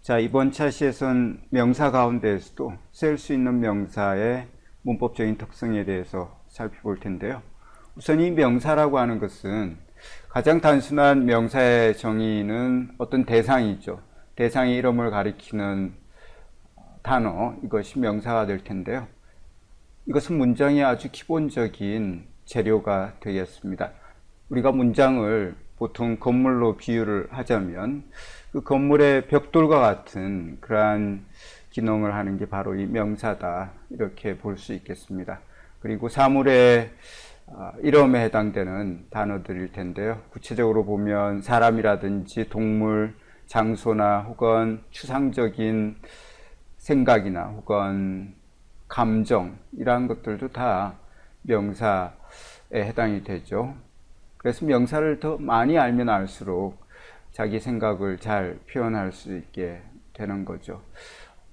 자, 이번 차시에선 명사 가운데에서도 쓸 수 있는 명사의 문법적인 특성에 대해서 살펴볼 텐데요. 우선 이 명사라고 하는 것은 가장 단순한 명사의 정의는 어떤 대상이죠. 대상의 이름을 가리키는 단어, 이것이 명사가 될 텐데요. 이것은 문장의 아주 기본적인 재료가 되겠습니다. 우리가 문장을 보통 건물로 비유를 하자면 그 건물의 벽돌과 같은 그러한 기능을 하는 게 바로 이 명사다, 이렇게 볼 수 있겠습니다. 그리고 사물의 이름에 해당되는 단어들일 텐데요. 구체적으로 보면 사람이라든지 동물, 장소나 혹은 추상적인 생각이나 혹은 감정, 이러한 것들도 다 명사에 해당이 되죠. 그래서 명사를 더 많이 알면 알수록 자기 생각을 잘 표현할 수 있게 되는 거죠.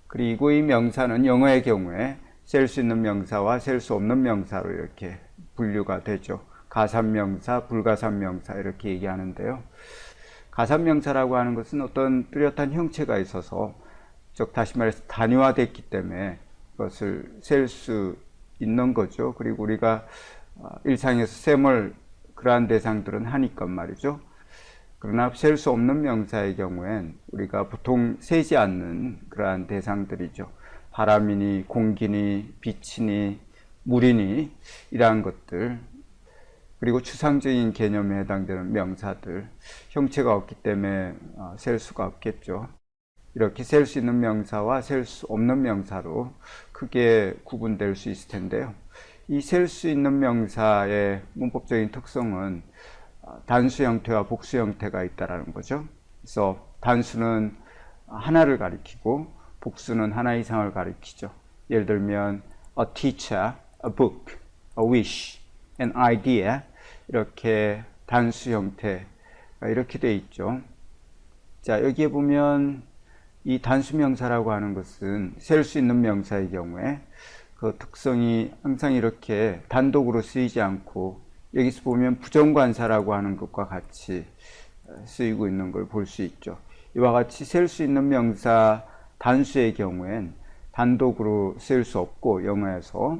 그리고 이 명사는 영어의 경우에 셀 수 있는 명사와 셀 수 없는 명사로 이렇게 분류가 되죠. 가산명사, 불가산명사 이렇게 얘기하는데요. 가산명사라고 하는 것은 어떤 뚜렷한 형체가 있어서, 즉 다시 말해서 단위화됐기 때문에 그것을 셀 수 있는 거죠. 그리고 우리가 일상에서 셈을 그러한 대상들은 하니까 말이죠. 그러나 셀 수 없는 명사의 경우엔 우리가 보통 세지 않는 그러한 대상들이죠. 바람이니 공기니 빛이니 물이니 이러한 것들, 그리고 추상적인 개념에 해당되는 명사들, 형체가 없기 때문에 셀 수가 없겠죠. 이렇게 셀 수 있는 명사와 셀 수 없는 명사로 크게 구분될 수 있을 텐데요. 이 셀 수 있는 명사의 문법적인 특성은 단수 형태와 복수 형태가 있다는 거죠. 그래서 단수는 하나를 가리키고 복수는 하나 이상을 가리키죠. 예를 들면 a teacher, a book, a wish, an idea, 이렇게 단수 형태가 이렇게 돼 있죠. 자, 여기에 보면 이 단수 명사라고 하는 것은 셀 수 있는 명사의 경우에 그 특성이 항상 이렇게 단독으로 쓰이지 않고, 여기서 보면 부정관사라고 하는 것과 같이 쓰이고 있는 걸 볼 수 있죠. 이와 같이 셀 수 있는 명사 단수의 경우엔 단독으로 쓸 수 없고, 영어에서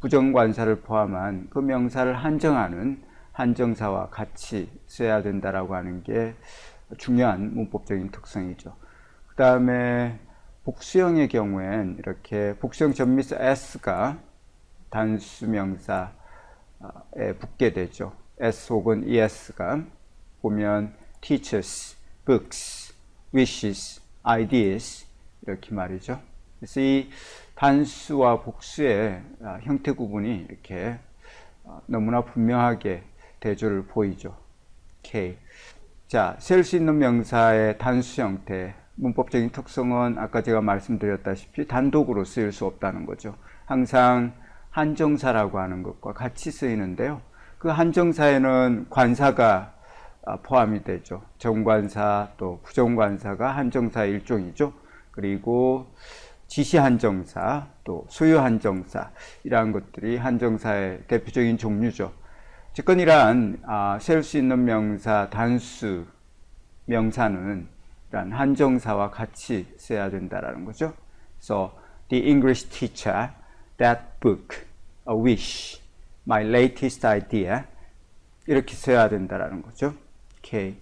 부정관사를 포함한 그 명사를 한정하는 한정사와 같이 써야 된다라고 하는 게 중요한 문법적인 특성이죠. 그 다음에 복수형의 경우엔 이렇게 복수형 전미사 s가 단수 명사에 붙게 되죠. s 혹은 es가 보면 teachers, books, wishes, ideas 이렇게 말이죠. 그래서 이 단수와 복수의 형태 구분이 이렇게 너무나 분명하게 대조를 보이죠. 오케이. 자, 셀 수 있는 명사의 단수 형태, 문법적인 특성은 아까 제가 말씀드렸다시피 단독으로 쓰일 수 없다는 거죠. 항상 한정사라고 하는 것과 같이 쓰이는데요. 그 한정사에는 관사가 포함이 되죠. 정관사 또 부정관사가 한정사의 일종이죠. 그리고 지시한정사 또 소유한정사, 이러한 것들이 한정사의 대표적인 종류죠. 즉은 이러한 셀 수 있는 명사 단수 명사는 이러한 한정사와 같이 써야 된다는 거죠. So, the English teacher, that book, a wish, my latest idea, 이렇게 써야 된다는 거죠. 오케이.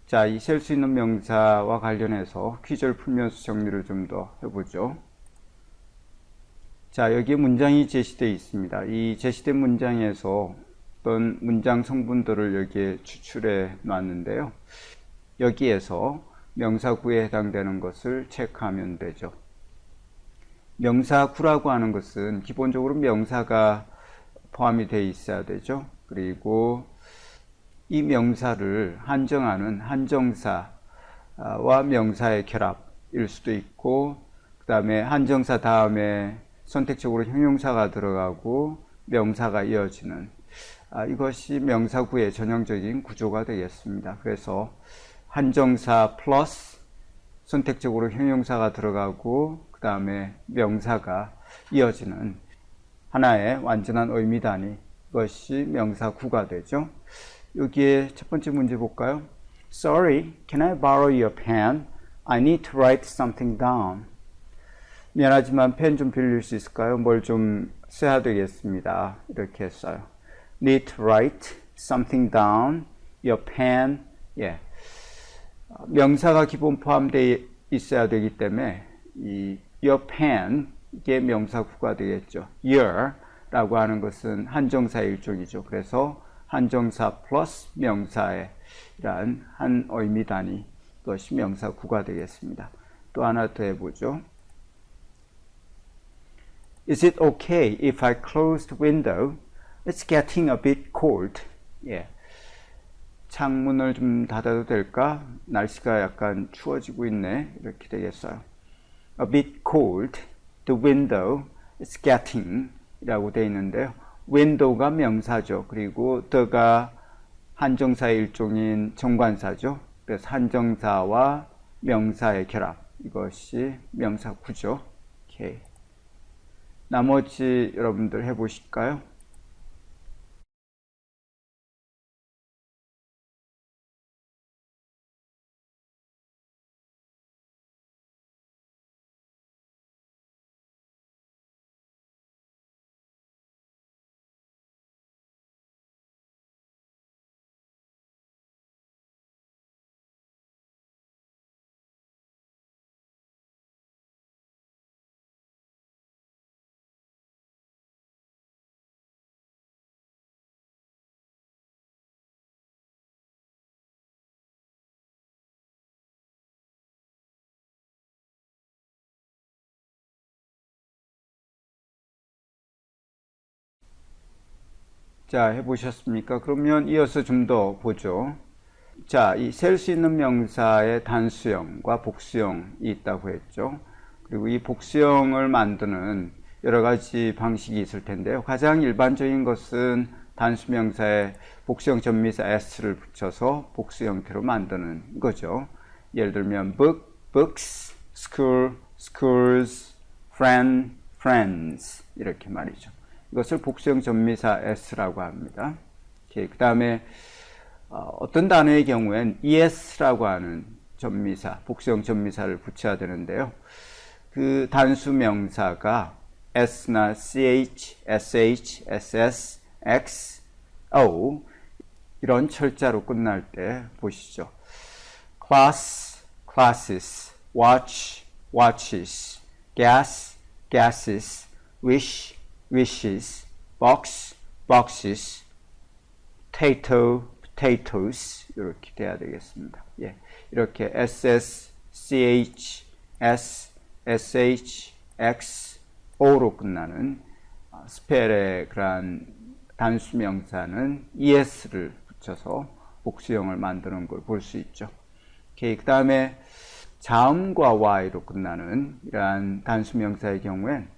자, 이 셀 수 있는 명사와 관련해서 퀴즈를 풀면서 정리를 좀 더 해보죠. 자, 여기에 문장이 제시되어 있습니다. 이 제시된 문장에서 어떤 문장 성분들을 여기에 추출해 놨는데요. 여기에서 명사구에 해당되는 것을 체크하면 되죠. 명사구라고 하는 것은 기본적으로 명사가 포함이 되어 있어야 되죠. 그리고 이 명사를 한정하는 한정사와 명사의 결합일 수도 있고, 그 다음에 한정사 다음에 선택적으로 형용사가 들어가고 명사가 이어지는 이것이 명사구의 전형적인 구조가 되겠습니다. 그래서 한정사 플러스 선택적으로 형용사가 들어가고 그 다음에 명사가 이어지는 하나의 완전한 의미 단위, 이것이 명사구가 되죠. 여기에 첫 번째 문제 볼까요? Sorry, can I borrow your pen? I need to write something down. 미안하지만 펜 좀 빌릴 수 있을까요? 뭘 좀 써야 되겠습니다. 이렇게 했어요. Need to write something down. Your pen. 예. 명사가 기본 포함되어 있어야 되기 때문에 이 your pen 이게 명사구가 되겠죠. your 라고 하는 것은 한정사 일종이죠. 그래서 한정사 플러스 명사의 이러한 한 의미 단위 이것이 명사구가 되겠습니다. 또 하나 더 해보죠. Is it okay if I close the window? It's getting a bit cold. 예. 창문을 좀 닫아도 될까? 날씨가 약간 추워지고 있네. 이렇게 되겠어요. A bit cold. The window is getting 이라고 되어 있는데요. window가 명사죠. 그리고 the가 한정사의 일종인 정관사죠. 그래서 한정사와 명사의 결합. 이것이 명사구죠. 오케이. 나머지 여러분들 해보실까요? 자, 해보셨습니까? 그러면 이어서 좀 더 보죠. 자, 이 셀 수 있는 명사의 단수형과 복수형이 있다고 했죠. 그리고 이 복수형을 만드는 여러 가지 방식이 있을 텐데요. 가장 일반적인 것은 단수 명사에 복수형 전미사 s를 붙여서 복수 형태로 만드는 거죠. 예를 들면 book, books, school, schools, friend, friends 이렇게 말이죠. 이것을 복수형 전미사 s라고 합니다. 그 다음에 어떤 단어의 경우엔 es라고 하는 전미사, 복수형 전미사를 붙여야 되는데요. 그 단수 명사가 s나 ch, sh, ss, x, o 이런 철자로 끝날 때 보시죠. class, classes, watch, watches, gas, gases, wish, wishes, box, boxes, potato, potatoes 이렇게 돼야 되겠습니다. 예, 이렇게 ss, ch, s, sh, x, o로 끝나는 스펠의 그러한 단수 명사는 es를 붙여서 복수형을 만드는 걸 볼 수 있죠. 그 다음에 자음과 y로 끝나는 이러한 단수 명사의 경우엔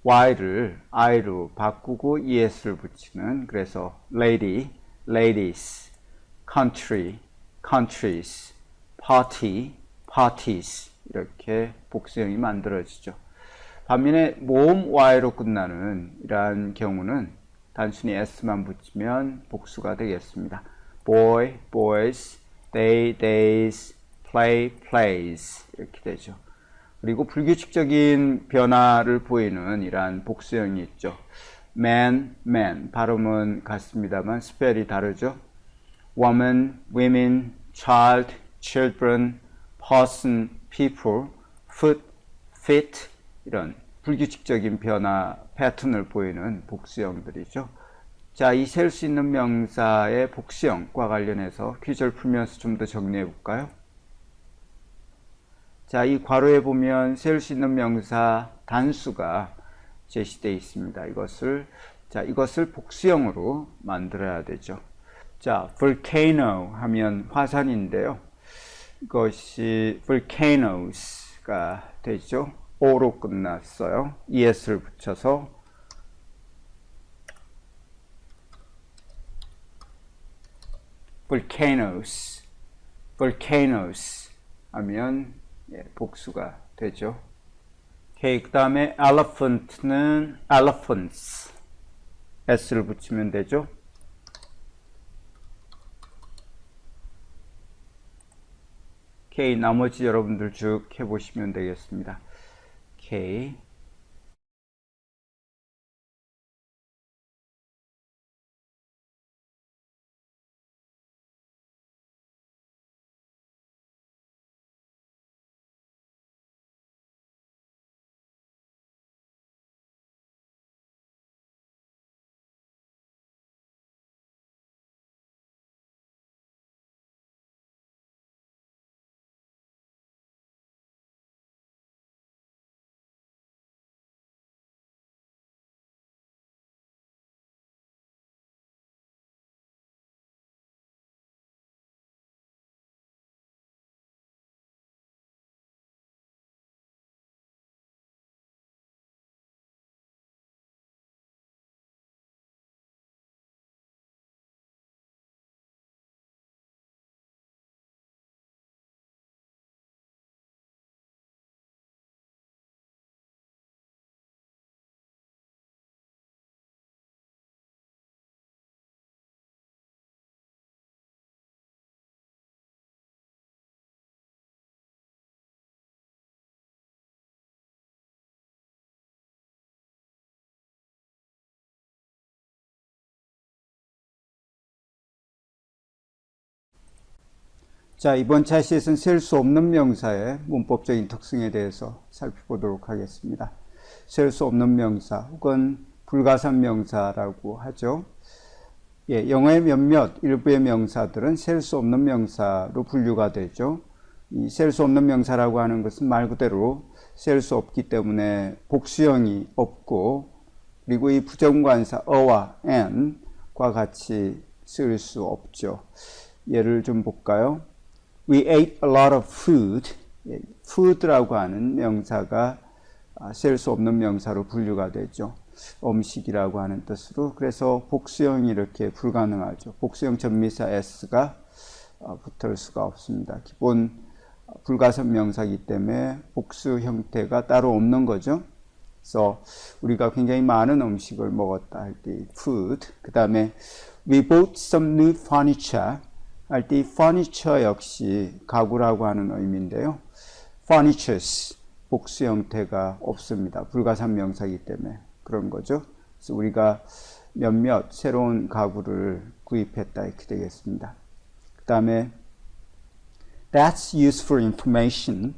y를 i로 바꾸고 es를 붙이는, 그래서 lady, ladies, country, countries, party, parties 이렇게 복수형이 만들어지죠. 반면에 모음 y로 끝나는 이러한 경우는 단순히 s만 붙이면 복수가 되겠습니다. boy, boys, they, theys, play, plays 이렇게 되죠. 그리고 불규칙적인 변화를 보이는 이러한 복수형이 있죠. man, man 발음은 같습니다만 스펠이 다르죠. woman, women, child, children, person, people, foot, feet 이런 불규칙적인 변화 패턴을 보이는 복수형들이죠. 자, 이 셀 수 있는 명사의 복수형과 관련해서 퀴즈를 풀면서 좀 더 정리해 볼까요? 자, 이 괄호에 보면 셀 수 있는 명사 단수가 제시되어 있습니다. 이것을 복수형으로 만들어야 되죠. 자, volcano 하면 화산인데요. 이것이 volcanos가 되죠. o로 끝났어요. es를 붙여서 volcanoes, volcanoes 하면 복수가 되죠. 그 다음에 elephant는 elephants s를 붙이면 되죠. K 나머지 여러분들 쭉 해보시면 되겠습니다. K 자, 이번 차시에서는 셀 수 없는 명사의 문법적인 특성에 대해서 살펴보도록 하겠습니다. 셀 수 없는 명사 혹은 불가산 명사라고 하죠. 예, 영어의 몇몇 일부의 명사들은 셀 수 없는 명사로 분류가 되죠. 이 셀 수 없는 명사라고 하는 것은 말 그대로 셀 수 없기 때문에 복수형이 없고, 그리고 이 부정관사 어와 and과 같이 쓸 수 없죠. 예를 좀 볼까요? We ate a lot of food. food라고 하는 명사가 셀 수 없는 명사로 분류가 되죠. 음식이라고 하는 뜻으로. 그래서 복수형이 이렇게 불가능하죠. 복수형 전미사 s가 붙을 수가 없습니다. 기본 불가산 명사이기 때문에 복수 형태가 따로 없는 거죠. 그래서 우리가 굉장히 많은 음식을 먹었다 할 때 food, 그 다음에 we bought some new furniture 할 때 furniture 역시 가구라고 하는 의미인데요. furnitures 복수 형태가 없습니다. 불가산 명사이기 때문에 그런 거죠. 그래서 우리가 몇몇 새로운 가구를 구입했다 이렇게 되겠습니다. 그 다음에 that's useful information,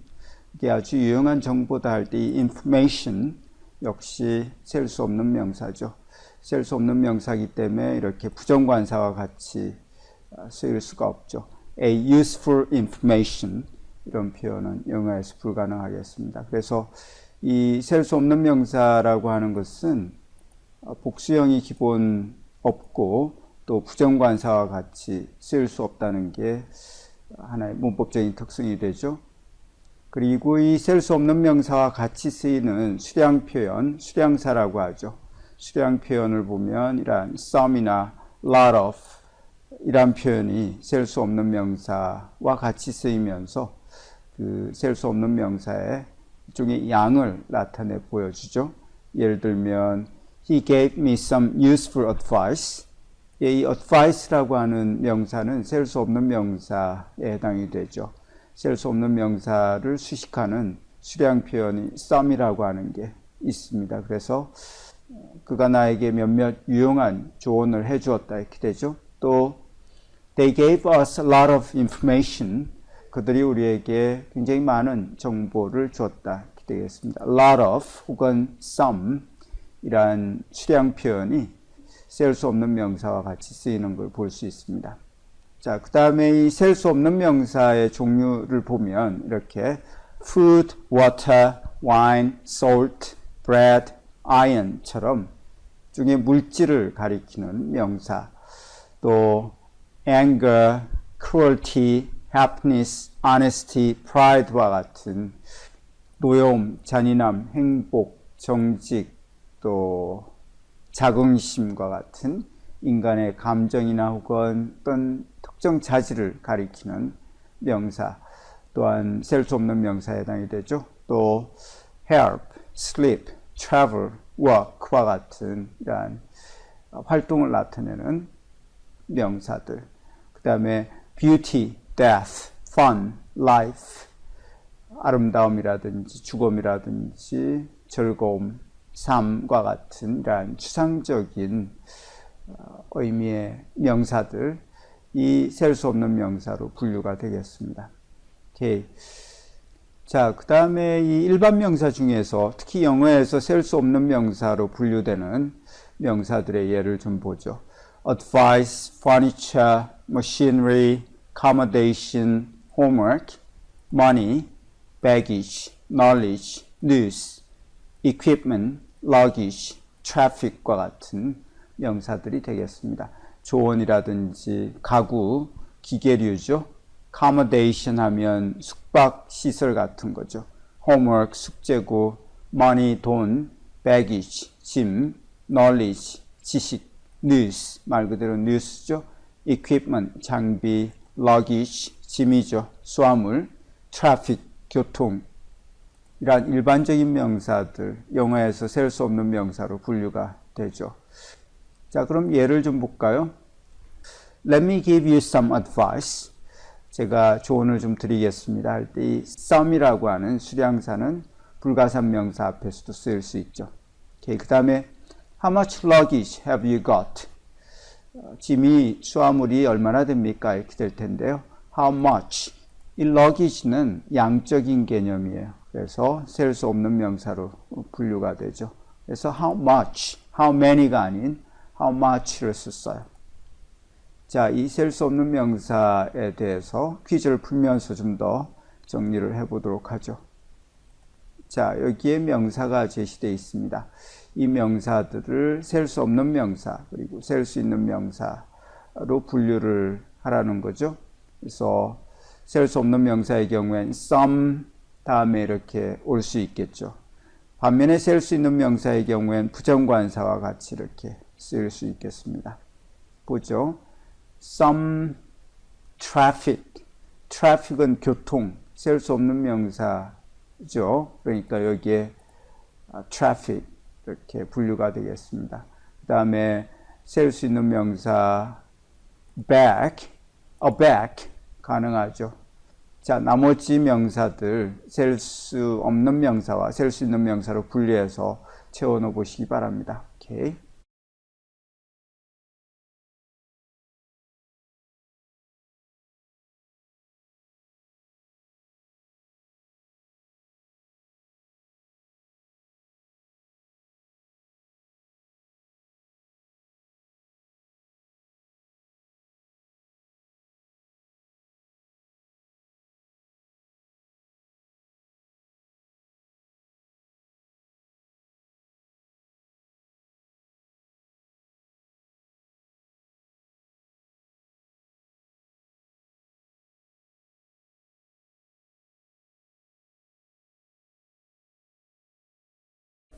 이게 아주 유용한 정보다 할 때 이 information 역시 셀 수 없는 명사죠. 셀 수 없는 명사이기 때문에 이렇게 부정관사와 같이 쓰일 수가 없죠. A useful information 이런 표현은 영어에서 불가능하겠습니다. 그래서 이 셀 수 없는 명사라고 하는 것은 복수형이 기본 없고 또 부정관사와 같이 쓰일 수 없다는 게 하나의 문법적인 특성이 되죠. 그리고 이 셀 수 없는 명사와 같이 쓰이는 수량 표현, 수량사라고 하죠. 수량 표현을 보면 이러한 some이나 lot of 이란 표현이 셀 수 없는 명사와 같이 쓰이면서 그 셀 수 없는 명사의 일종의 양을 나타내 보여주죠. 예를 들면 He gave me some useful advice. 이 advice라고 하는 명사는 셀 수 없는 명사에 해당이 되죠. 셀 수 없는 명사를 수식하는 수량 표현이 some이라고 하는 게 있습니다. 그래서 그가 나에게 몇몇 유용한 조언을 해주었다 이렇게 되죠. 또 They gave us a lot of information. 그들이 우리에게 굉장히 많은 정보를 줬다 이렇게 되겠습니다. A lot of 혹은 some 이란 수량 표현이 셀 수 없는 명사와 같이 쓰이는 걸 볼 수 있습니다. 자, 그 다음에 이 셀 수 없는 명사의 종류를 보면 이렇게 food, water, wine, salt, bread, iron처럼 중에 물질을 가리키는 명사, 또 anger, cruelty, happiness, honesty, pride와 같은 노여움, 잔인함, 행복, 정직, 또 자긍심과 같은 인간의 감정이나 혹은 어떤 특정 자질을 가리키는 명사 또한 셀 수 없는 명사에 해당이 되죠. 또 help, sleep, travel, work와 같은 이러한 활동을 나타내는 명사들, 그 다음에 beauty, death, fun, life, 아름다움이라든지 죽음이라든지 즐거움, 삶과 같은 이러한 추상적인 의미의 명사들, 이 셀 수 없는 명사로 분류가 되겠습니다. 오케이. 자, 그 다음에 이 일반 명사 중에서 특히 영어에서 셀 수 없는 명사로 분류되는 명사들의 예를 좀 보죠. advice, furniture, machinery, accommodation, homework, money, baggage, knowledge, news, equipment, luggage, traffic과 같은 명사들이 되겠습니다. 조언이라든지 가구, 기계류죠. accommodation 하면 숙박 시설 같은 거죠. homework, 숙제고, money, 돈, baggage, 짐, knowledge, 지식, news, 말 그대로 news죠. equipment, 장비, luggage, 짐이죠. 수화물, traffic, 교통, 이러한 일반적인 명사들, 영어에서 셀 수 없는 명사로 분류가 되죠. 자, 그럼 예를 좀 볼까요? Let me give you some advice. 제가 조언을 좀 드리겠습니다 할 때 이 some이라고 하는 수량사는 불가산 명사 앞에서도 쓰일 수 있죠. 그 다음에 How much luggage have you got? 짐이, 수화물이 얼마나 됩니까? 이렇게 될 텐데요. How much? 이 luggage는 양적인 개념이에요. 그래서 셀 수 없는 명사로 분류가 되죠. 그래서 how much, how many가 아닌 how much를 썼어요. 자, 이 셀 수 없는 명사에 대해서 퀴즈를 풀면서 좀 더 정리를 해보도록 하죠. 자, 여기에 명사가 제시되어 있습니다. 이 명사들을 셀 수 없는 명사, 그리고 셀 수 있는 명사로 분류를 하라는 거죠. 그래서 셀 수 없는 명사의 경우엔 some 다음에 이렇게 올 수 있겠죠. 반면에 셀 수 있는 명사의 경우엔 부정관사와 같이 이렇게 쓰일 수 있겠습니다. 보죠. some traffic. traffic은 교통, 셀 수 없는 명사죠. 그러니까 여기에 traffic 이렇게 분류가 되겠습니다. 그 다음에 셀 수 있는 명사 back, a back 가능하죠. 자, 나머지 명사들 셀 수 없는 명사와 셀 수 있는 명사로 분리해서 채워넣어 보시기 바랍니다. 오케이.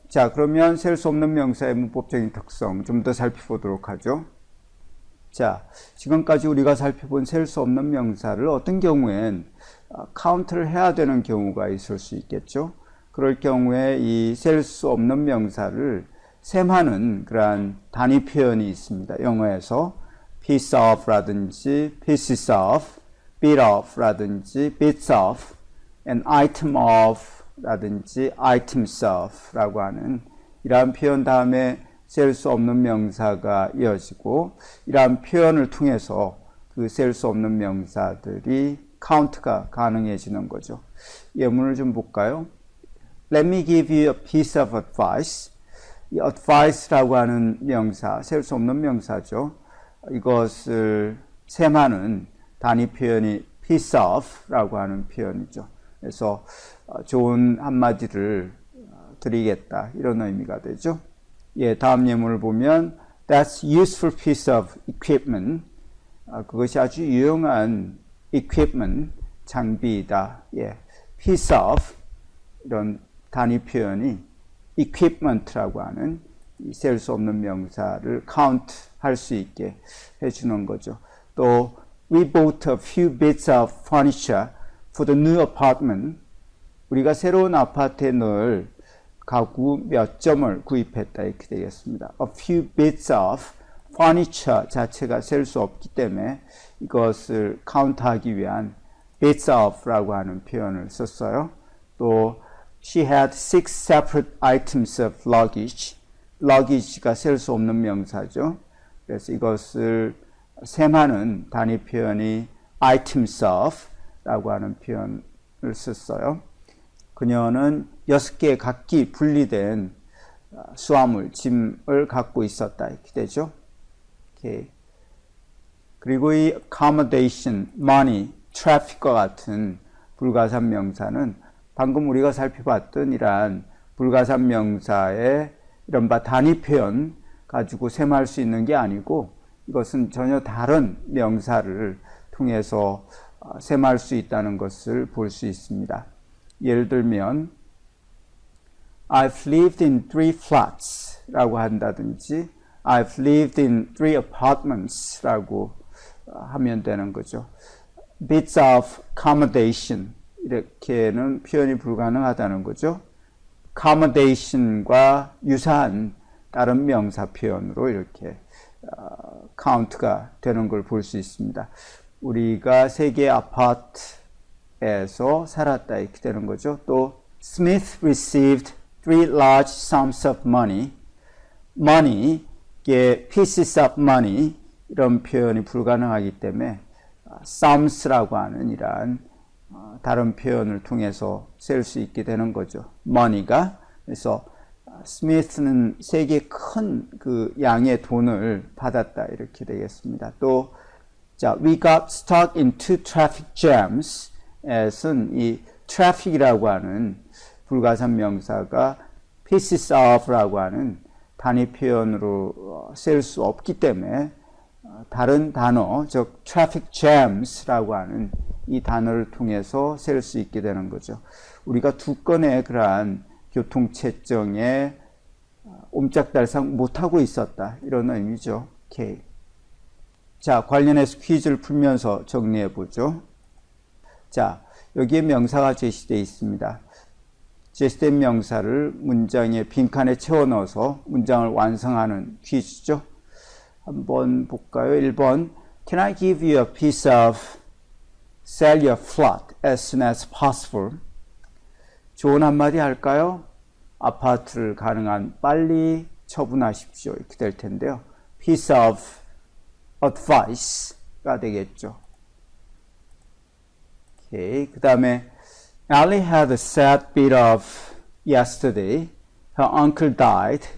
자, 그러면 셀 수 없는 명사의 문법적인 특성 좀 더 살펴보도록 하죠. 자, 지금까지 우리가 살펴본 셀 수 없는 명사를 어떤 경우엔 카운트를 해야 되는 경우가 있을 수 있겠죠. 그럴 경우에 이 셀 수 없는 명사를 셈하는 그러한 단위 표현이 있습니다. 영어에서 piece of 라든지 pieces of, bit of 라든지 bits of, an item of 라든지 items of 라고 하는 이러한 표현 다음에 셀 수 없는 명사가 이어지고 이러한 표현을 통해서 그 셀 수 없는 명사들이 카운트가 가능해지는 거죠. 예문을 좀 볼까요? Let me give you a piece of advice. 이 advice라고 하는 명사, 셀 수 없는 명사죠. 이것을 셈하는 단위 표현이 piece of 라고 하는 표현이죠. 그래서 좋은 한마디를 드리겠다 이런 의미가 되죠. 예, 다음 예문을 보면 That's useful piece of equipment. 그것이 아주 유용한 equipment, 장비이다. 예, piece of 이런 단위 표현이 equipment라고 하는 셀 수 없는 명사를 count 할 수 있게 해주는 거죠. 또 We bought a few bits of furniture for the new apartment. 우리가 새로운 아파트에 넣을 가구 몇 점을 구입했다 이렇게 되겠습니다. A few bits of furniture 자체가 셀 수 없기 때문에 이것을 카운트하기 위한 bits of라고 하는 표현을 썼어요. 또 she had 6 separate items of luggage. luggage가 셀 수 없는 명사죠. 그래서 이것을 셈하는 단위 표현이 items of 라고 하는 표현을 썼어요. 그녀는 6개의 각기 분리된 수화물, 짐을 갖고 있었다. 이렇게 되죠. 오케이. 그리고 이 accommodation, money, traffic과 같은 불가산 명사는 방금 우리가 살펴봤던 이러한 불가산 명사의 이른바 단위 표현 가지고 셈할 수 있는 게 아니고 이것은 전혀 다른 명사를 통해서 셈할 수 있다는 것을 볼 수 있습니다. 예를 들면 I've lived in 3 flats 라고 한다든지 I've lived in 3 apartments 라고 하면 되는 거죠. bits of accommodation 이렇게는 표현이 불가능하다는 거죠. accommodation과 유사한 다른 명사 표현으로 이렇게 count가 되는 걸 볼 수 있습니다. 우리가 3개의 아파트에서 살았다 이렇게 되는 거죠. 또 Smith received 3 large sums of money. money, pieces of money 이런 표현이 불가능하기 때문에 sums라고 하는 이러한 다른 표현을 통해서 셀 수 있게 되는 거죠. money가. 그래서 스미스는 3개의 큰 그 양의 돈을 받았다 이렇게 되겠습니다. 또 자, we got stuck in 2 traffic jams. 에서는 이 traffic이라고 하는 불가산 명사가 pieces of라고 하는 단위 표현으로 셀 수 없기 때문에 다른 단어, 즉 traffic jams라고 하는 이 단어를 통해서 셀 수 있게 되는 거죠. 우리가 2건의 그러한 교통체증에 옴짝달싹 못하고 있었다. 이런 의미죠. 오케이. 자, 관련해서 퀴즈를 풀면서 정리해 보죠. 자, 여기에 명사가 제시되어 있습니다. 제시된 명사를 문장의 빈칸에 채워 넣어서 문장을 완성하는 퀴즈죠. 한번 볼까요? 1번. Can I give you a piece of sell your flat as soon as possible? 좋은 한마디 할까요? 아파트를 가능한 빨리 처분하십시오. 이렇게 될 텐데요. piece of advice가 되겠죠. 오케이. 그 다음에 Ellie had a sad bit of yesterday. Her uncle died.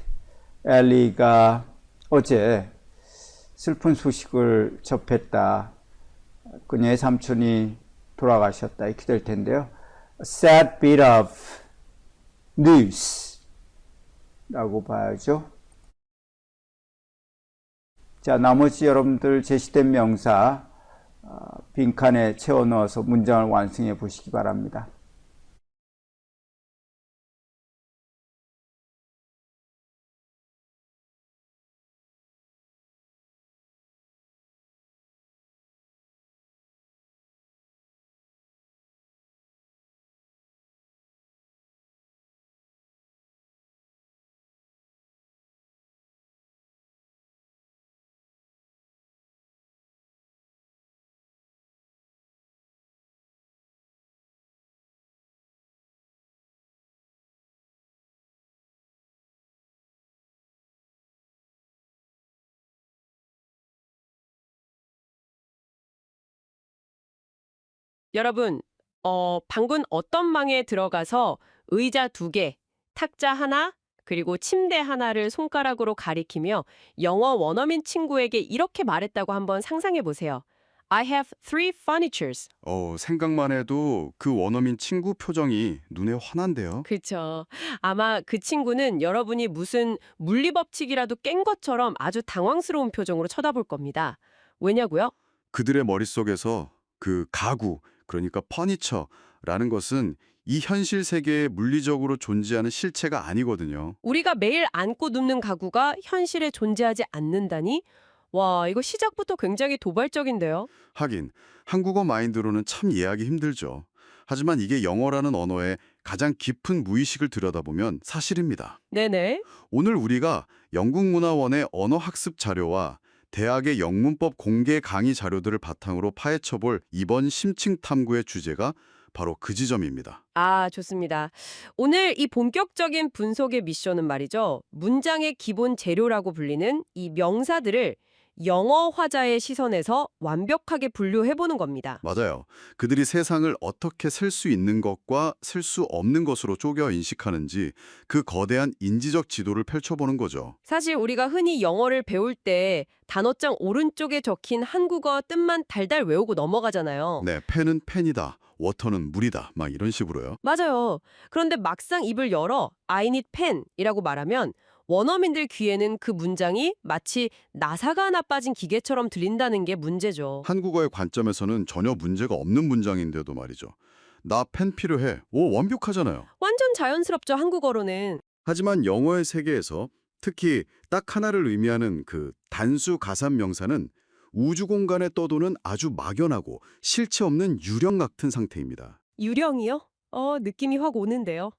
엘리가 어제 슬픈 소식을 접했다. 그녀의 삼촌이 돌아가셨다. 이렇게 될 텐데요. A sad bit of news 라고 봐야죠. 자, 나머지 여러분들 제시된 명사 빈칸에 채워 넣어서 문장을 완성해 보시기 바랍니다. 여러분, 방금 어떤 방에 들어가서 의자 2개, 탁자 하나, 그리고 침대 하나를 손가락으로 가리키며 영어 원어민 친구에게 이렇게 말했다고 한번 상상해 보세요. I have 3 furnitures. 생각만 해도 그 원어민 친구 표정이 눈에 환한데요. 그쵸. 아마 그 친구는 여러분이 무슨 물리법칙이라도 깬 것처럼 아주 당황스러운 표정으로 쳐다볼 겁니다. 왜냐고요? 그들의 머릿속에서 그 가구, 그러니까 퍼니처라는 것은 이 현실 세계에 물리적으로 존재하는 실체가 아니거든요. 우리가 매일 안고 눕는 가구가 현실에 존재하지 않는다니? 와, 이거 시작부터 굉장히 도발적인데요. 하긴 한국어 마인드로는 참 이해하기 힘들죠. 하지만 이게 영어라는 언어의 가장 깊은 무의식을 들여다보면 사실입니다. 네네. 오늘 우리가 영국문화원의 언어학습 자료와 대학의 영문법 공개 강의 자료들을 바탕으로 파헤쳐볼 이번 심층 탐구의 주제가 바로 그 지점입니다. 아, 좋습니다. 오늘 이 본격적인 분석의 미션은 말이죠. 문장의 기본 재료라고 불리는 이 명사들을 영어 화자의 시선에서 완벽하게 분류해보는 겁니다. 맞아요. 그들이 세상을 어떻게 셀 수 있는 것과 셀 수 없는 것으로 쪼개 인식하는지 그 거대한 인지적 지도를 펼쳐보는 거죠. 사실 우리가 흔히 영어를 배울 때 단어장 오른쪽에 적힌 한국어 뜻만 달달 외우고 넘어가잖아요. 네, 펜은 펜이다, 워터는 물이다, 막 이런 식으로요. 맞아요. 그런데 막상 입을 열어 I need pen이라고 말하면 원어민들 귀에는 그 문장이 마치 나사가 하나 빠진 기계처럼 들린다는 게 문제죠. 한국어의 관점에서는 전혀 문제가 없는 문장인데도 말이죠. 나 펜 필요해. 오, 완벽하잖아요. 완전 자연스럽죠, 한국어로는. 하지만 영어의 세계에서 특히 딱 하나를 의미하는 그 단수 가산 명사는 우주 공간에 떠도는 아주 막연하고 실체 없는 유령 같은 상태입니다. 유령이요? 느낌이 확 오는데요.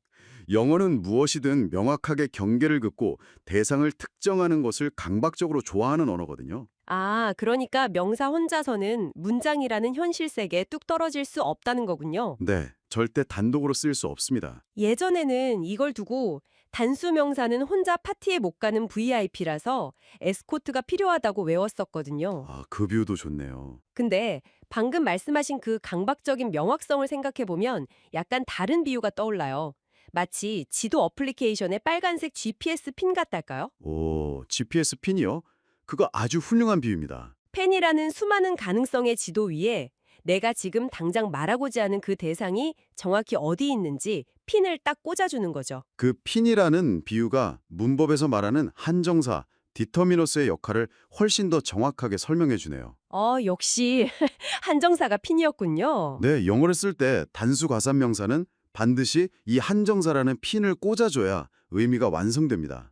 영어는 무엇이든 명확하게 경계를 긋고 대상을 특정하는 것을 강박적으로 좋아하는 언어거든요. 아, 그러니까 명사 혼자서는 문장이라는 현실 세계에 뚝 떨어질 수 없다는 거군요. 네, 절대 단독으로 쓸 수 없습니다. 예전에는 이걸 두고 단수 명사는 혼자 파티에 못 가는 VIP라서 에스코트가 필요하다고 외웠었거든요. 아, 그 뷰도 좋네요. 근데 방금 말씀하신 그 강박적인 명확성을 생각해보면 약간 다른 비유가 떠올라요. 마치 지도 어플리케이션의 빨간색 GPS 핀 같달까요? 오, GPS 핀이요? 그거 아주 훌륭한 비유입니다. 펜이라는 수많은 가능성의 지도 위에 내가 지금 당장 말하고자 하는 그 대상이 정확히 어디 있는지 핀을 딱 꽂아주는 거죠. 그 핀이라는 비유가 문법에서 말하는 한정사, 디터미너스의 역할을 훨씬 더 정확하게 설명해 주네요. 역시 한정사가 핀이었군요. 네, 영어를 쓸 때 단수 가산 명사는 반드시 이 한정사라는 핀을 꽂아줘야 의미가 완성됩니다.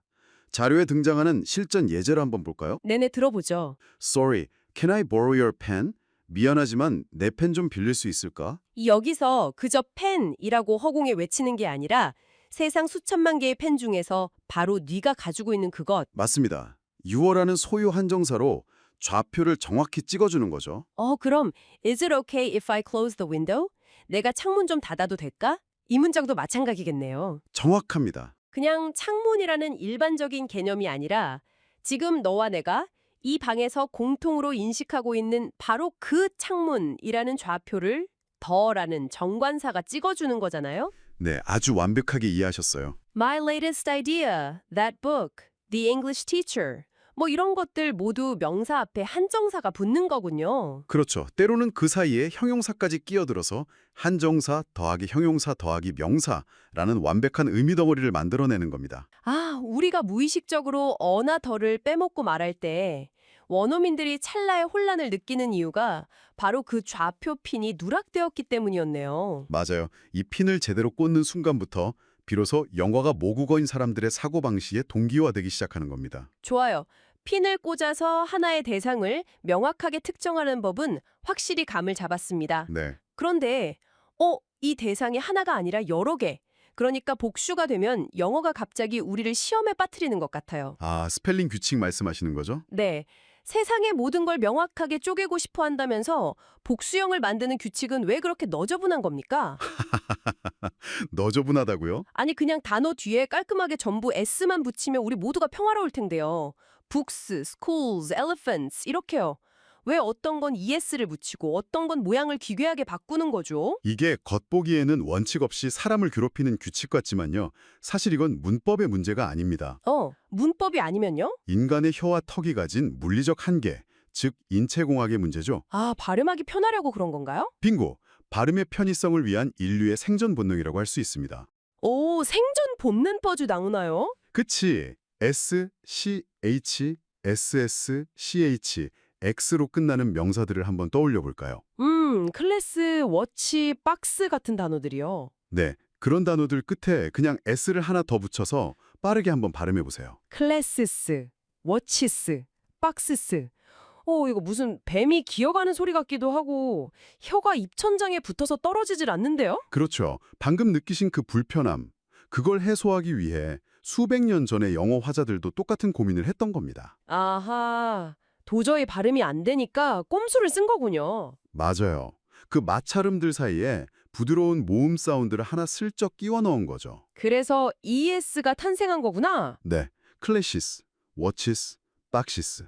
자료에 등장하는 실전 예제를 한번 볼까요? 네네, 들어보죠. Sorry, can I borrow your pen? 미안하지만 내 펜 좀 빌릴 수 있을까? 여기서 그저 펜이라고 허공에 외치는 게 아니라 세상 수천만 개의 펜 중에서 바로 네가 가지고 있는 그것. 맞습니다. 유어라는 소유 한정사로 좌표를 정확히 찍어주는 거죠. 그럼 Is it okay if I close the window? 내가 창문 좀 닫아도 될까? 이 문장도 마찬가지겠네요. 정확합니다. 그냥 창문이라는 일반적인 개념이 아니라 지금 너와 내가 이 방에서 공통으로 인식하고 있는 바로 그 창문이라는 좌표를 더라는 정관사가 찍어주는 거잖아요. 네, 아주 완벽하게 이해하셨어요. My latest idea, that book, the English teacher. 뭐 이런 것들 모두 명사 앞에 한정사가 붙는 거군요. 그렇죠. 때로는 그 사이에 형용사까지 끼어들어서 한정사 더하기 형용사 더하기 명사라는 완벽한 의미 덩어리를 만들어내는 겁니다. 아, 우리가 무의식적으로 어나 더를 빼먹고 말할 때 원어민들이 찰나의 혼란을 느끼는 이유가 바로 그 좌표 핀이 누락되었기 때문이었네요. 맞아요. 이 핀을 제대로 꽂는 순간부터 비로소 영어가 모국어인 사람들의 사고방식에 동기화되기 시작하는 겁니다. 좋아요. 핀을 꽂아서 하나의 대상을 명확하게 특정하는 법은 확실히 감을 잡았습니다. 네. 그런데 이 대상이 하나가 아니라 여러 개. 그러니까 복수가 되면 영어가 갑자기 우리를 시험에 빠뜨리는 것 같아요. 아, 스펠링 규칙 말씀하시는 거죠? 네. 세상의 모든 걸 명확하게 쪼개고 싶어 한다면서 복수형을 만드는 규칙은 왜 그렇게 너저분한 겁니까? 너저분하다고요? 아니 그냥 단어 뒤에 깔끔하게 전부 s만 붙이면 우리 모두가 평화로울 텐데요. books, schools, elephants 이렇게요. 왜 어떤 건 es를 붙이고 어떤 건 모양을 기괴하게 바꾸는 거죠? 이게 겉보기에는 원칙 없이 사람을 괴롭히는 규칙 같지만요. 사실 이건 문법의 문제가 아닙니다. 문법이 아니면요? 인간의 혀와 턱이 가진 물리적 한계, 즉 인체공학의 문제죠. 아, 발음하기 편하려고 그런 건가요? 빙고! 발음의 편의성을 위한 인류의 생존 본능이라고 할 수 있습니다. 오, 생존 본능 퍼주 나오나요? 그치? S, C, H, S, S, C, H, X로 끝나는 명사들을 한번 떠올려 볼까요? 클래스, 워치, 박스 같은 단어들이요. 네, 그런 단어들 끝에 그냥 S를 하나 더 붙여서 빠르게 한번 발음해 보세요. 클래스스, 워치스, 박스스. 이거 무슨 뱀이 기어가는 소리 같기도 하고 혀가 입천장에 붙어서 떨어지질 않는데요? 그렇죠. 방금 느끼신 그 불편함, 그걸 해소하기 위해 수백 년 전에 영어 화자들도 똑같은 고민을 했던 겁니다. 아하, 도저히 발음이 안 되니까 꼼수를 쓴 거군요. 맞아요. 그 마찰음들 사이에 부드러운 모음 사운드를 하나 슬쩍 끼워 넣은 거죠. 그래서 ES가 탄생한 거구나. 네, 클래시스, 워치스, 박시스.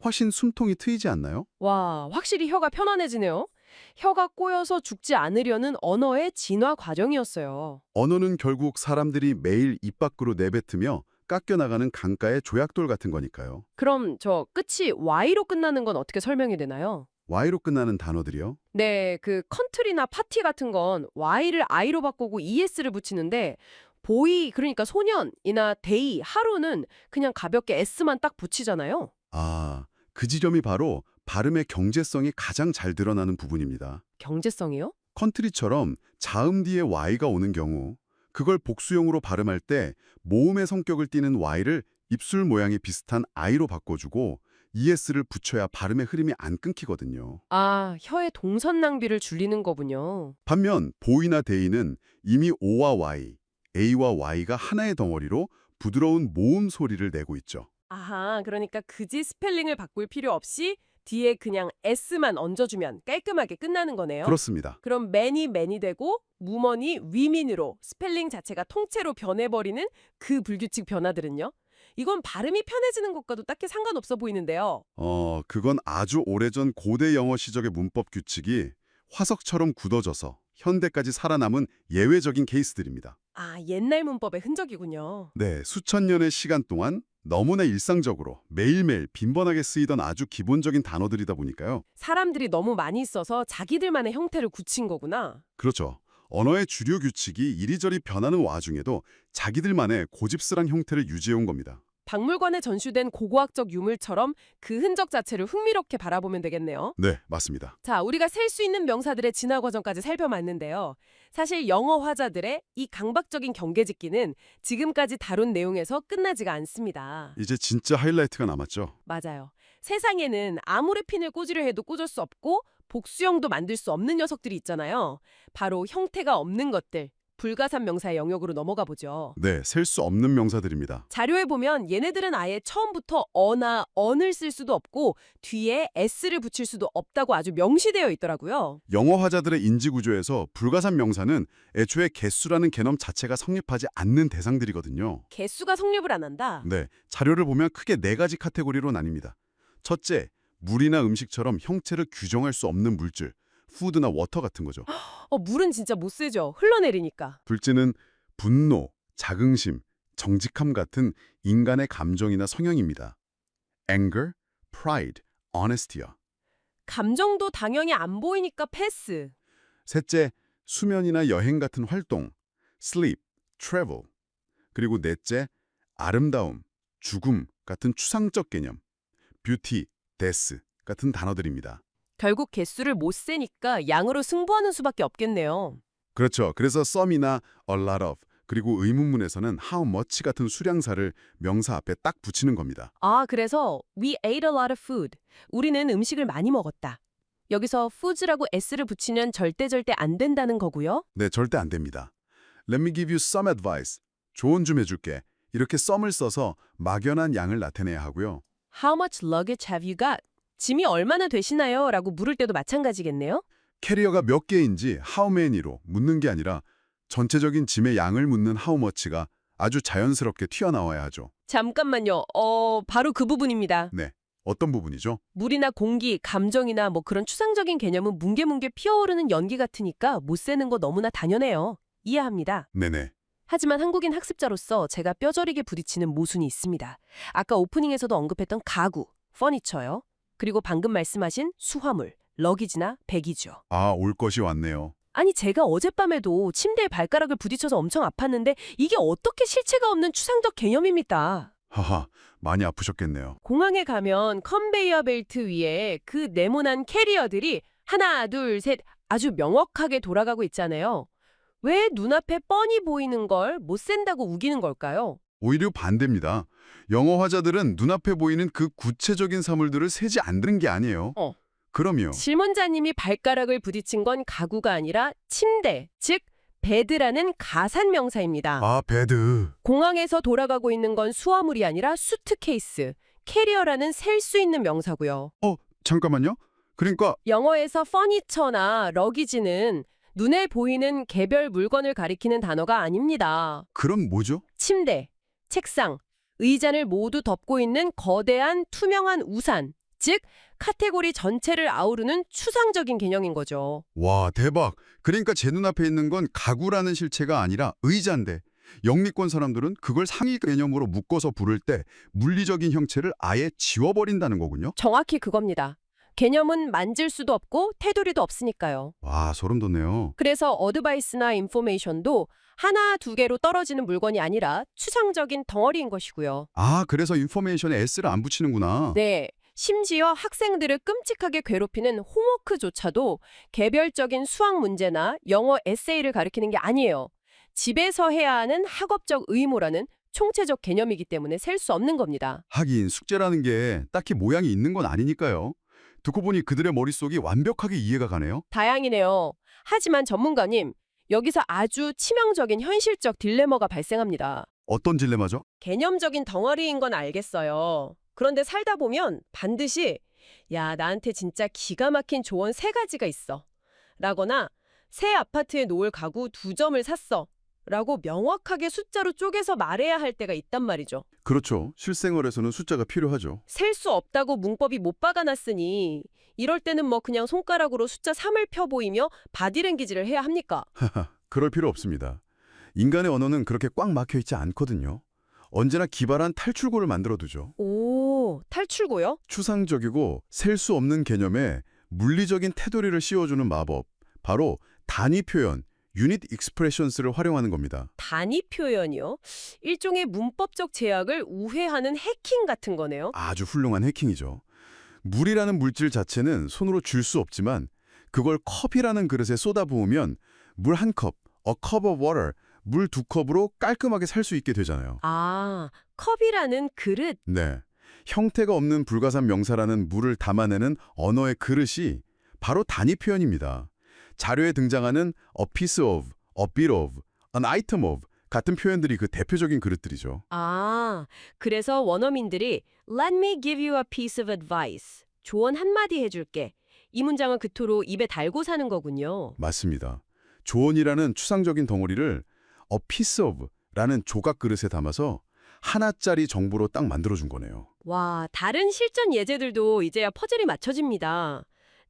훨씬 숨통이 트이지 않나요? 와, 확실히 혀가 편안해지네요. 혀가 꼬여서 죽지 않으려는 언어의 진화 과정이었어요. 언어는 결국 사람들이 매일 입 밖으로 내뱉으며 깎여나가는 강가의 조약돌 같은 거니까요. 그럼 저 끝이 Y로 끝나는 건 어떻게 설명이 되나요? Y로 끝나는 단어들이요? 네, 그 컨트리나 파티 같은 건 Y를 I로 바꾸고 ES를 붙이는데 보이, 그러니까 소년이나 데이, 하루는 그냥 가볍게 S만 딱 붙이잖아요. 아, 그 지점이 바로 발음의 경제성이 가장 잘 드러나는 부분입니다. 경제성이요? 컨트리처럼 자음 뒤에 Y가 오는 경우 그걸 복수형으로 발음할 때 모음의 성격을 띠는 Y를 입술 모양이 비슷한 I로 바꿔주고 ES를 붙여야 발음의 흐름이 안 끊기거든요. 아, 혀의 동선 낭비를 줄이는 거군요. 반면 보이나 데이는 이미 O와 Y, A와 Y가 하나의 덩어리로 부드러운 모음 소리를 내고 있죠. 아하, 그러니까 굳이 스펠링을 바꿀 필요 없이 뒤에 그냥 S만 얹어주면 깔끔하게 끝나는 거네요. 그렇습니다. 그럼 맨이 되고 무먼이 위민으로 스펠링 자체가 통째로 변해버리는 그 불규칙 변화들은요? 이건 발음이 편해지는 것과도 딱히 상관없어 보이는데요. 그건 아주 오래전 고대 영어 시적의 문법 규칙이 화석처럼 굳어져서 현대까지 살아남은 예외적인 케이스들입니다. 아, 옛날 문법의 흔적이군요. 네, 수천 년의 시간 동안 너무나 일상적으로 매일매일 빈번하게 쓰이던 아주 기본적인 단어들이다 보니까요. 사람들이 너무 많이 써서 자기들만의 형태를 굳힌 거구나. 그렇죠. 언어의 주류 규칙이 이리저리 변하는 와중에도 자기들만의 고집스런 형태를 유지해온 겁니다. 박물관에 전시된 고고학적 유물처럼 그 흔적 자체를 흥미롭게 바라보면 되겠네요. 네, 맞습니다. 자, 우리가 셀 수 있는 명사들의 진화 과정까지 살펴봤는데요. 사실 영어 화자들의 이 강박적인 경계짓기는 지금까지 다룬 내용에서 끝나지가 않습니다. 이제 진짜 하이라이트가 남았죠. 맞아요. 세상에는 아무리 핀을 꽂으려 해도 꽂을 수 없고 복수형도 만들 수 없는 녀석들이 있잖아요. 바로 형태가 없는 것들, 불가산 명사의 영역으로 넘어가 보죠. 네, 셀 수 없는 명사들입니다. 자료에 보면 얘네들은 아예 처음부터 어나 언을 쓸 수도 없고 뒤에 s를 붙일 수도 없다고 아주 명시되어 있더라고요. 영어 화자들의 인지 구조에서 불가산 명사는 애초에 개수라는 개념 자체가 성립하지 않는 대상들이거든요. 개수가 성립을 안 한다. 네, 자료를 보면 크게 4가지 카테고리로 나뉩니다. 첫째, 물이나 음식처럼 형체를 규정할 수 없는 물질, 푸드나 워터 같은 거죠. 물은 진짜 못 쓰죠. 흘러내리니까. 둘째는 분노, 자긍심, 정직함 같은 인간의 감정이나 성향입니다. anger, pride, honesty요. 감정도 당연히 안 보이니까 패스. 셋째, 수면이나 여행 같은 활동, sleep, travel. 그리고 넷째, 아름다움, 죽음 같은 추상적 개념, beauty, death 같은 단어들입니다. 결국 개수를 못 세니까 양으로 승부하는 수밖에 없겠네요. 그렇죠. 그래서 some이나 a lot of, 그리고 의문문에서는 how much 같은 수량사를 명사 앞에 딱 붙이는 겁니다. 아, 그래서 we ate a lot of food. 우리는 음식을 많이 먹었다. 여기서 foods라고 s를 붙이면 절대 안 된다는 거고요. 네, 절대 안 됩니다. Let me give you some advice. 조언 좀 해줄게. 이렇게 some을 써서 막연한 양을 나타내야 하고요. How much luggage have you got? 짐이 얼마나 되시나요? 라고 물을 때도 마찬가지겠네요. 캐리어가 몇 개인지 how many로 묻는 게 아니라 전체적인 짐의 양을 묻는 how much가 아주 자연스럽게 튀어나와야 하죠. 잠깐만요. 바로 그 부분입니다. 네, 어떤 부분이죠? 물이나 공기, 감정이나 뭐 그런 추상적인 개념은 뭉게뭉게 피어오르는 연기 같으니까 못 세는 거 너무나 당연해요. 이해합니다. 네네. 하지만 한국인 학습자로서 제가 뼈저리게 부딪히는 모순이 있습니다. 아까 오프닝에서도 언급했던 가구, 퍼니처요. 그리고 방금 말씀하신 수화물, 러기지나 배기죠. 아, 올 것이 왔네요. 아니 제가 어젯밤에도 침대에 발가락을 부딪혀서 엄청 아팠는데 이게 어떻게 실체가 없는 추상적 개념입니까? 하하, 많이 아프셨겠네요. 공항에 가면 컨베이어 벨트 위에 그 네모난 캐리어들이 하나, 둘, 셋 아주 명확하게 돌아가고 있잖아요. 왜 눈앞에 뻔히 보이는 걸 못 센다고 우기는 걸까요? 오히려 반대입니다. 영어 화자들은 눈앞에 보이는 그 구체적인 사물들을 세지 않는 게 아니에요. 그럼요. 질문자님이 발가락을 부딪힌 건 가구가 아니라 침대, 즉 베드라는 가산 명사입니다. 아, 베드. 공항에서 돌아가고 있는 건 수화물이 아니라 수트케이스, 캐리어라는 셀 수 있는 명사고요. 잠깐만요. 그러니까 영어에서 furniture나 luggage는 눈에 보이는 개별 물건을 가리키는 단어가 아닙니다. 그럼 뭐죠? 침대, 책상, 의자를 모두 덮고 있는 거대한 투명한 우산, 즉 카테고리 전체를 아우르는 추상적인 개념인 거죠. 와, 대박. 그러니까 제 눈앞에 있는 건 가구라는 실체가 아니라 의자인데 영미권 사람들은 그걸 상위 개념으로 묶어서 부를 때 물리적인 형체를 아예 지워버린다는 거군요. 정확히 그겁니다. 개념은 만질 수도 없고 테두리도 없으니까요. 와, 소름 돋네요. 그래서 어드바이스나 인포메이션도 하나, 두 개로 떨어지는 물건이 아니라 추상적인 덩어리인 것이고요. 아, 그래서 인포메이션에 S를 안 붙이는구나. 네, 심지어 학생들을 끔찍하게 괴롭히는 홈워크조차도 개별적인 수학 문제나 영어 에세이를 가리키는 게 아니에요. 집에서 해야 하는 학업적 의무라는 총체적 개념이기 때문에 셀 수 없는 겁니다. 하긴 숙제라는 게 딱히 모양이 있는 건 아니니까요. 듣고 보니 그들의 머릿속이 완벽하게 이해가 가네요. 다양이네요. 하지만 전문가님, 여기서 아주 치명적인 현실적 딜레마가 발생합니다. 어떤 딜레마죠? 개념적인 덩어리인 건 알겠어요. 그런데 살다 보면 반드시 야, 나한테 진짜 기가 막힌 조언 3가지가 있어. 라거나 새 아파트에 놓을 가구 2점을 샀어. 라고 명확하게 숫자로 쪼개서 말해야 할 때가 있단 말이죠. 그렇죠. 실생활에서는 숫자가 필요하죠. 셀 수 없다고 문법이 못 박아놨으니 이럴 때는 뭐 그냥 손가락으로 숫자 3을 펴 보이며 바디랭귀지를 해야 합니까? 그럴 필요 없습니다. 인간의 언어는 그렇게 꽉 막혀 있지 않거든요. 언제나 기발한 탈출구를 만들어두죠. 오, 탈출구요? 추상적이고 셀 수 없는 개념에 물리적인 테두리를 씌워주는 마법, 바로 단위 표현, 유닛 익스프레션스를 활용하는 겁니다. 단위 표현이요? 일종의 문법적 제약을 우회하는 해킹 같은 거네요. 아주 훌륭한 해킹이죠. 물이라는 물질 자체는 손으로 줄 수 없지만 그걸 컵이라는 그릇에 쏟아부으면 물 1컵, a cup of water, 물 2컵으로 깔끔하게 살 수 있게 되잖아요. 아, 컵이라는 그릇. 네. 형태가 없는 불가산 명사라는 물을 담아내는 언어의 그릇이 바로 단위 표현입니다. 자료에 등장하는 a piece of, a bit of, an item of 같은 표현들이 그 대표적인 그릇들이죠. 아, 그래서 원어민들이 Let me give you a piece of advice. 조언 한마디 해줄게. 이 문장을 그토록 입에 달고 사는 거군요. 맞습니다. 조언이라는 추상적인 덩어리를 a piece of 라는 조각 그릇에 담아서 하나짜리 정보로 딱 만들어준 거네요. 와, 다른 실전 예제들도 이제야 퍼즐이 맞춰집니다.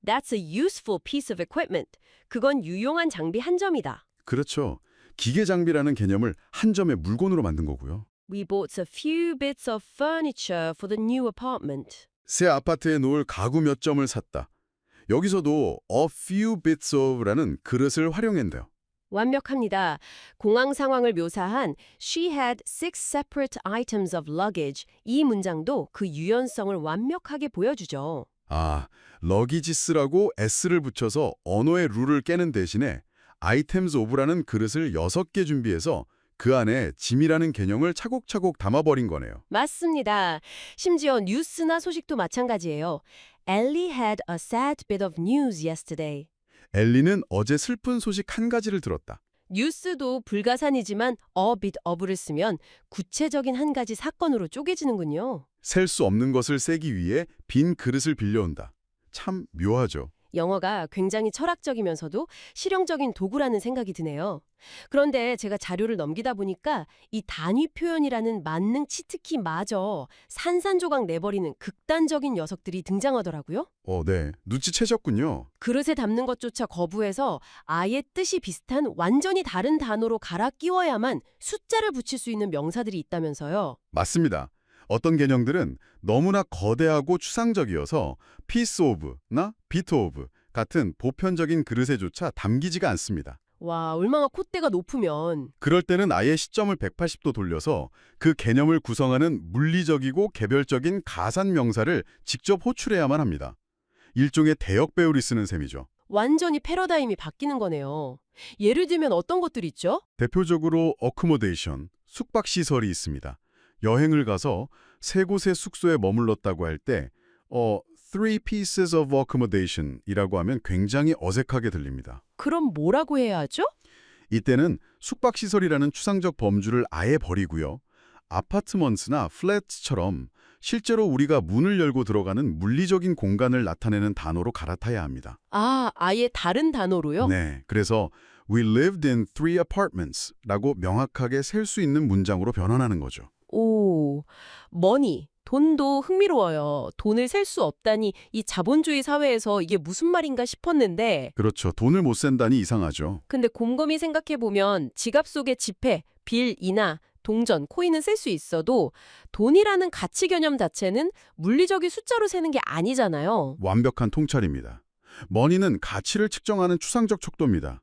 That's a useful piece of equipment. 그건 유용한 장비 한 점이다. 그렇죠. 기계 장비라는 개념을 한 점의 물건으로 만든 거고요. We bought a few bits of furniture for the new apartment. 새 아파트에 놓을 가구 몇 점을 샀다. 여기서도 a few bits of라는 그릇을 활용했는데요. 완벽합니다. 공항 상황을 묘사한 She had 6 separate items of luggage. 이 문장도 그 유연성을 완벽하게 보여주죠. 아, 러기지스라고 S를 붙여서 언어의 룰을 깨는 대신에 items of라는 그릇을 6개 준비해서 그 안에 짐이라는 개념을 차곡차곡 담아버린 거네요. 맞습니다. 심지어 뉴스나 소식도 마찬가지예요. Ellie had a sad bit of news yesterday. 엘리는 어제 슬픈 소식 한 가지를 들었다. 뉴스도 불가산이지만 a bit of를 쓰면 구체적인 한 가지 사건으로 쪼개지는군요. 셀 수 없는 것을 세기 위해 빈 그릇을 빌려온다. 참 묘하죠. 영어가 굉장히 철학적이면서도 실용적인 도구라는 생각이 드네요. 그런데 제가 자료를 넘기다 보니까 이 단위 표현이라는 만능 치트키마저 산산조각 내버리는 극단적인 녀석들이 등장하더라고요. 네. 눈치채셨군요. 그릇에 담는 것조차 거부해서 아예 뜻이 비슷한 완전히 다른 단어로 갈아 끼워야만 숫자를 붙일 수 있는 명사들이 있다면서요. 맞습니다. 어떤 개념들은 너무나 거대하고 추상적이어서 piece of나 bit of 같은 보편적인 그릇에조차 담기지가 않습니다. 와, 얼마나 콧대가 높으면. 그럴 때는 아예 시점을 180도 돌려서 그 개념을 구성하는 물리적이고 개별적인 가산 명사를 직접 호출해야만 합니다. 일종의 대역 배우리 쓰는 셈이죠. 완전히 패러다임이 바뀌는 거네요. 예를 들면 어떤 것들이 있죠? 대표적으로 accommodation, 숙박시설이 있습니다. 여행을 가서 세 곳의 숙소에 머물렀다고 할 때 three pieces of accommodation 이라고 하면 굉장히 어색하게 들립니다. 그럼 뭐라고 해야 하죠? 이때는 숙박시설이라는 추상적 범주를 아예 버리고요. 아파트먼트나 플랫처럼 실제로 우리가 문을 열고 들어가는 물리적인 공간을 나타내는 단어로 갈아타야 합니다. 아, 아예 다른 단어로요? 네, 그래서 We lived in 3 apartments라고 명확하게 셀 수 있는 문장으로 변환하는 거죠. 오, 머니, 돈도 흥미로워요. 돈을 셀 수 없다니 이 자본주의 사회에서 이게 무슨 말인가 싶었는데 그렇죠. 돈을 못 센다니 이상하죠. 근데 곰곰이 생각해보면 지갑 속에 지폐, 빌, 이나, 동전, 코인은 쓸 수 있어도 돈이라는 가치 개념 자체는 물리적인 숫자로 세는 게 아니잖아요. 완벽한 통찰입니다. 머니는 가치를 측정하는 추상적 척도입니다.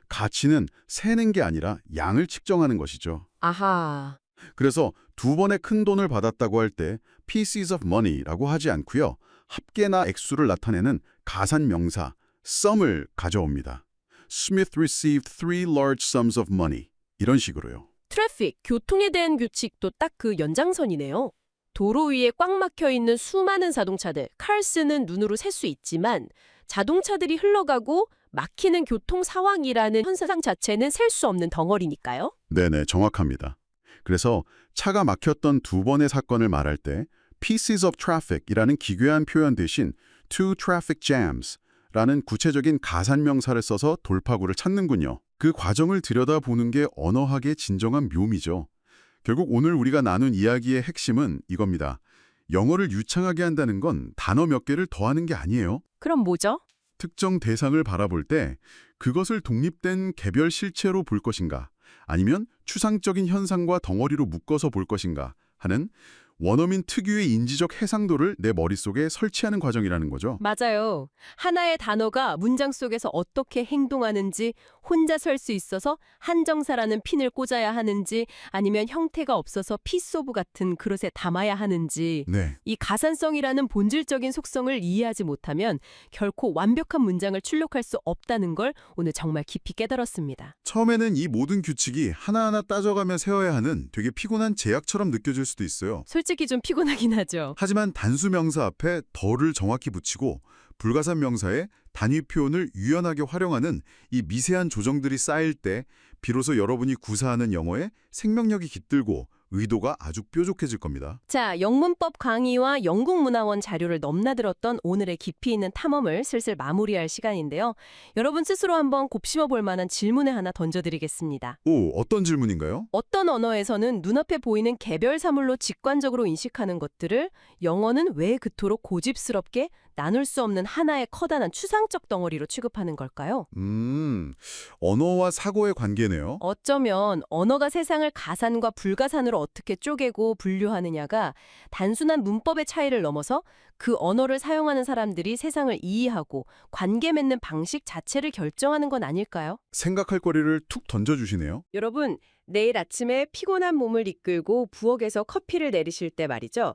가치는 세는 게 아니라 양을 측정하는 것이죠. 아하, 그래서 두 번의 큰 돈을 받았다고 할 때 pieces of money라고 하지 않고요. 합계나 액수를 나타내는 가산 명사 sum을 가져옵니다. Smith received 3 large sums of money. 이런 식으로요. 트래픽, 교통에 대한 규칙도 딱 그 연장선이네요. 도로 위에 꽉 막혀 있는 수많은 자동차들, 카르스는 눈으로 셀 수 있지만 자동차들이 흘러가고 막히는 교통 상황이라는 현상 자체는 셀 수 없는 덩어리니까요. 네네, 정확합니다. 그래서 차가 막혔던 두 번의 사건을 말할 때 pieces of traffic이라는 기괴한 표현 대신 two traffic jams라는 구체적인 가산 명사를 써서 돌파구를 찾는군요. 그 과정을 들여다보는 게 언어학의 진정한 묘미죠. 결국 오늘 우리가 나눈 이야기의 핵심은 이겁니다. 영어를 유창하게 한다는 건 단어 몇 개를 더하는 게 아니에요. 그럼 뭐죠? 특정 대상을 바라볼 때 그것을 독립된 개별 실체로 볼 것인가 아니면 추상적인 현상과 덩어리로 묶어서 볼 것인가 하는 원어민 특유의 인지적 해상도를 내 머릿속에 설치하는 과정이라는 거죠. 맞아요. 하나의 단어가 문장 속에서 어떻게 행동하는지, 혼자 설 수 있어서 한정사라는 핀을 꽂아야 하는지, 아니면 형태가 없어서 피소브 같은 그릇에 담아야 하는지, 네, 이 가산성이라는 본질적인 속성을 이해하지 못하면 결코 완벽한 문장을 출력할 수 없다는 걸 오늘 정말 깊이 깨달았습니다. 처음에는 이 모든 규칙이 하나하나 따져가며 세워야 하는 되게 피곤한 제약처럼 느껴질 수도 있어요. 솔직히 좀 피곤하긴 하죠. 하지만 단수 명사 앞에 덜을 정확히 붙이고 불가산 명사에 단위 표현을 유연하게 활용하는 이 미세한 조정들이 쌓일 때 비로소 여러분이 구사하는 영어에 생명력이 깃들고 의도가 아주 뾰족해질 겁니다. 자, 영문법 강의와 영국문화원 자료를 넘나들었던 오늘의 깊이 있는 탐험을 슬슬 마무리할 시간인데요. 여러분 스스로 한번 곱씹어 볼 만한 질문을 하나 던져드리겠습니다. 오, 어떤 질문인가요? 어떤 언어에서는 눈앞에 보이는 개별 사물로 직관적으로 인식하는 것들을 영어는 왜 그토록 고집스럽게 나눌 수 없는 하나의 커다란 추상적 덩어리로 취급하는 걸까요? 언어와 사고의 관계네요. 어쩌면 언어가 세상을 가산과 불가산으로 어떻게 쪼개고 분류하느냐가 단순한 문법의 차이를 넘어서 그 언어를 사용하는 사람들이 세상을 이해하고 관계 맺는 방식 자체를 결정하는 건 아닐까요? 생각할 거리를 툭 던져주시네요. 여러분, 내일 아침에 피곤한 몸을 이끌고 부엌에서 커피를 내리실 때 말이죠.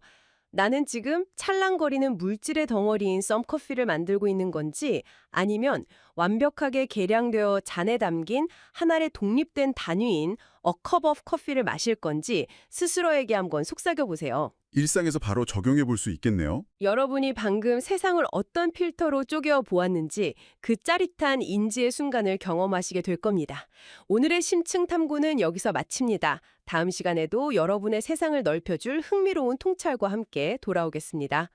나는 지금 찰랑거리는 물질의 덩어리인 썸커피를 만들고 있는 건지 아니면 완벽하게 계량되어 잔에 담긴 하나의 독립된 단위인 a cup of coffee를 마실 건지 스스로에게 한번 속삭여 보세요. 일상에서 바로 적용해 볼 수 있겠네요. 여러분이 방금 세상을 어떤 필터로 쪼개어 보았는지 그 짜릿한 인지의 순간을 경험하시게 될 겁니다. 오늘의 심층 탐구는 여기서 마칩니다. 다음 시간에도 여러분의 세상을 넓혀줄 흥미로운 통찰과 함께 돌아오겠습니다.